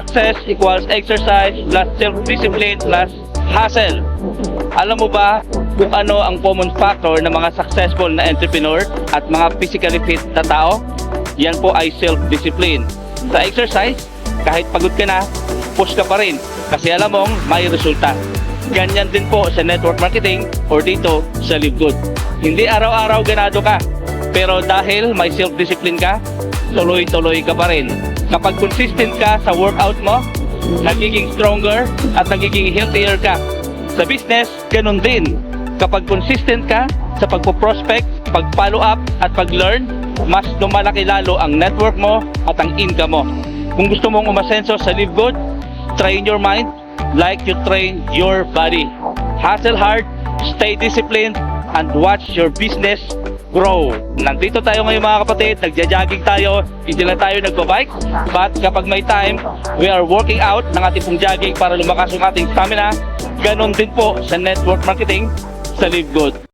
success equals exercise plus self-discipline plus hustle. Alam mo ba kung ano ang common factor ng mga successful na entrepreneur at mga physically fit na tao? Yan po ay self-discipline. Sa exercise, kahit pagod ka na, push ka pa rin kasi alam mong may resulta. Ganyan din po sa network marketing or dito sa Live Good. Hindi araw-araw ganado ka, pero dahil may self-discipline ka, tuloy-tuloy ka pa rin. Kapag consistent ka sa workout mo, nagiging stronger at nagiging healthier ka. Sa business, ganun din. Kapag consistent ka sa pagpo-prospect, pag-follow up at pag-learn, mas lumalaki lalo ang network mo at ang income mo. Kung gusto mong umasenso sa Live Good, train your mind like you train your body. Hustle hard, stay disciplined, and watch your business grow. Nandito tayo ngayon mga kapatid, nagja-jogging tayo, hindi lang tayo nagba-bike, but kapag may time, we are working out ng ating pong jogging para lumakas ang ating stamina. Ganon din po sa network marketing sa Live Good.